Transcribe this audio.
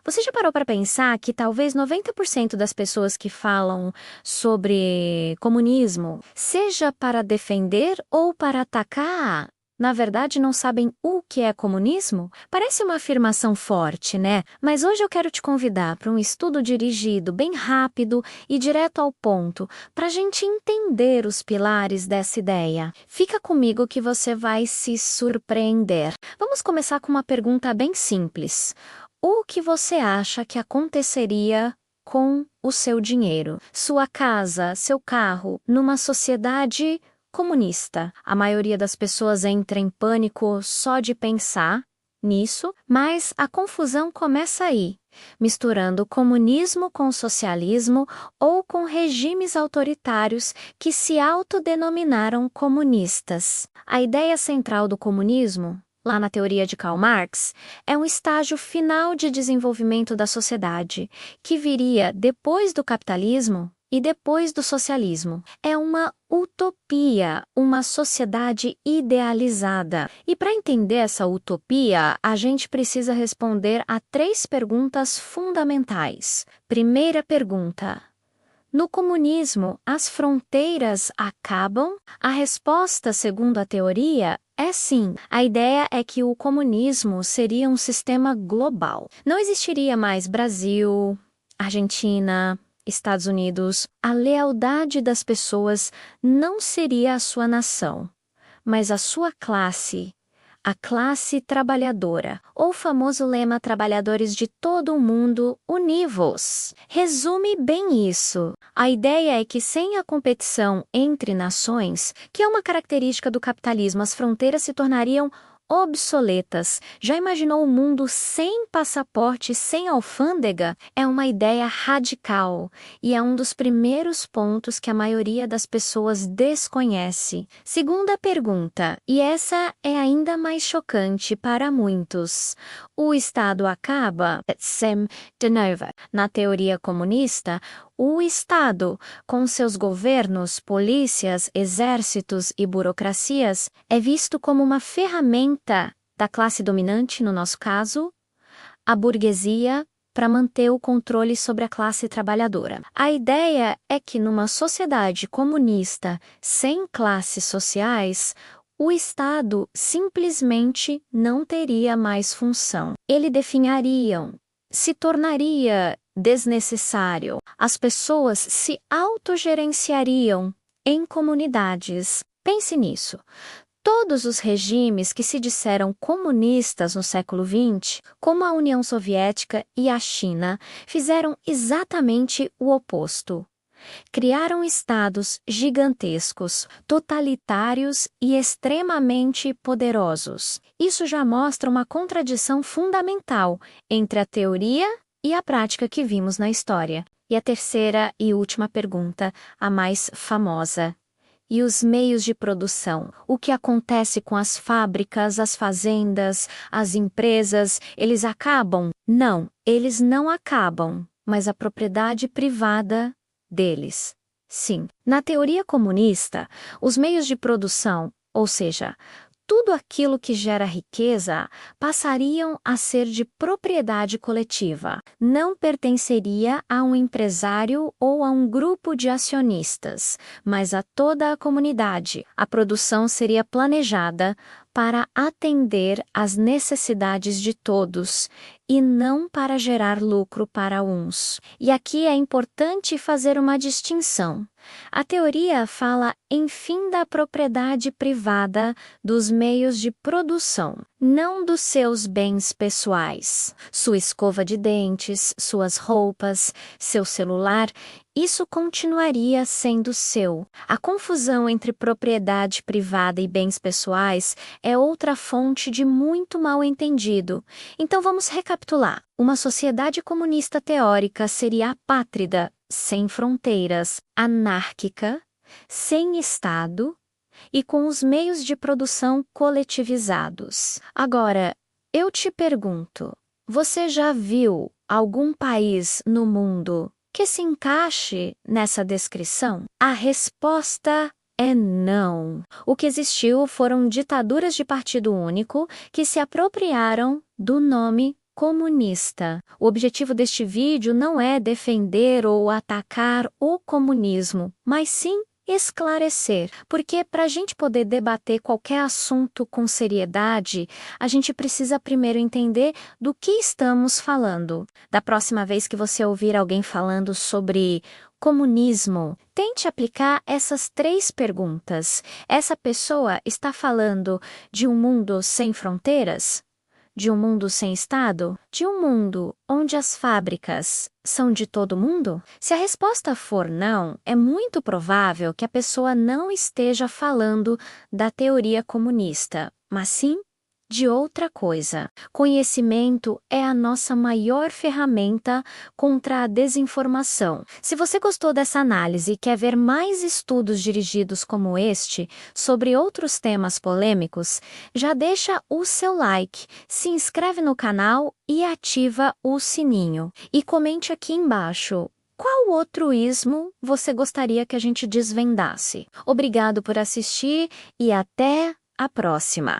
Você já parou para pensar que talvez 90% das pessoas que falam sobre comunismo, seja para defender ou para atacar, na verdade não sabem o que é comunismo? Parece uma afirmação forte, né? Mas hoje eu quero te convidar para um estudo dirigido, bem rápido e direto ao ponto, para a gente entender os pilares dessa ideia. Fica comigo que você vai se surpreender. Vamos começar com uma pergunta bem simples. O que você acha que aconteceria com o seu dinheiro, sua casa, seu carro, numa sociedade comunista? A maioria das pessoas entra em pânico só de pensar nisso, mas a confusão começa aí, misturando comunismo com socialismo ou com regimes autoritários que se autodenominaram comunistas. A ideia central do comunismo, lá na teoria de Karl Marx, é um estágio final de desenvolvimento da sociedade, que viria depois do capitalismo e depois do socialismo. É uma utopia, uma sociedade idealizada. E para entender essa utopia, a gente precisa responder a 3 perguntas fundamentais. Primeira pergunta: no comunismo, as fronteiras acabam? A resposta, segundo a teoria, é sim. A ideia é que o comunismo seria um sistema global. Não existiria mais Brasil, Argentina, Estados Unidos. A lealdade das pessoas não seria a sua nação, mas a sua classe. A classe trabalhadora, ou o famoso lema trabalhadores de todo o mundo, univos. Resume bem isso. A ideia é que sem a competição entre nações, que é uma característica do capitalismo, as fronteiras se tornariam obsoletas. Já imaginou um mundo sem passaporte, sem alfândega? É uma ideia radical e é um dos primeiros pontos que a maioria das pessoas desconhece. Segunda pergunta, e essa é ainda mais chocante para muitos. O Estado acaba? Sem de novo. Na teoria comunista, o Estado, com seus governos, polícias, exércitos e burocracias, é visto como uma ferramenta da classe dominante, no nosso caso, a burguesia, para manter o controle sobre a classe trabalhadora. A ideia é que numa sociedade comunista sem classes sociais, o Estado simplesmente não teria mais função. Ele definharia, se tornaria desnecessário. As pessoas se autogerenciariam em comunidades. Pense nisso. Todos os regimes que se disseram comunistas no século XX, como a União Soviética e a China, fizeram exatamente o oposto. Criaram estados gigantescos, totalitários e extremamente poderosos. Isso já mostra uma contradição fundamental entre a teoria e a prática que vimos na história. E a terceira e última pergunta, a mais famosa. E os meios de produção? O que acontece com as fábricas, as fazendas, as empresas? Eles acabam? Não, eles não acabam, mas a propriedade privada deles. Sim. Na teoria comunista, os meios de produção, ou seja, tudo aquilo que gera riqueza, passariam a ser de propriedade coletiva. Não pertenceria a um empresário ou a um grupo de acionistas, mas a toda a comunidade. A produção seria planejada para atender às necessidades de todos e não para gerar lucro para uns. E aqui é importante fazer uma distinção. A teoria fala em fim da propriedade privada dos meios de produção, não dos seus bens pessoais. Sua escova de dentes, suas roupas, seu celular, isso continuaria sendo seu. A confusão entre propriedade privada e bens pessoais é outra fonte de muito mal-entendido. Então vamos recapitular. Uma sociedade comunista teórica seria apátrida, sem fronteiras, anárquica, sem Estado e com os meios de produção coletivizados. Agora, eu te pergunto, você já viu algum país no mundo que se encaixe nessa descrição? A resposta é não. O que existiu foram ditaduras de partido único que se apropriaram do nome comunista. O objetivo deste vídeo não é defender ou atacar o comunismo, mas sim esclarecer, porque para a gente poder debater qualquer assunto com seriedade, a gente precisa primeiro entender do que estamos falando. Da próxima vez que você ouvir alguém falando sobre comunismo, tente aplicar essas 3 perguntas. Essa pessoa está falando de um mundo sem fronteiras? De um mundo sem Estado? De um mundo onde as fábricas são de todo mundo? Se a resposta for não, é muito provável que a pessoa não esteja falando da teoria comunista, mas sim de outra coisa. Conhecimento é a nossa maior ferramenta contra a desinformação. Se você gostou dessa análise e quer ver mais estudos dirigidos como este sobre outros temas polêmicos, já deixa o seu like, se inscreve no canal e ativa o sininho. E comente aqui embaixo qual outro ismo você gostaria que a gente desvendasse. Obrigado por assistir e até a próxima!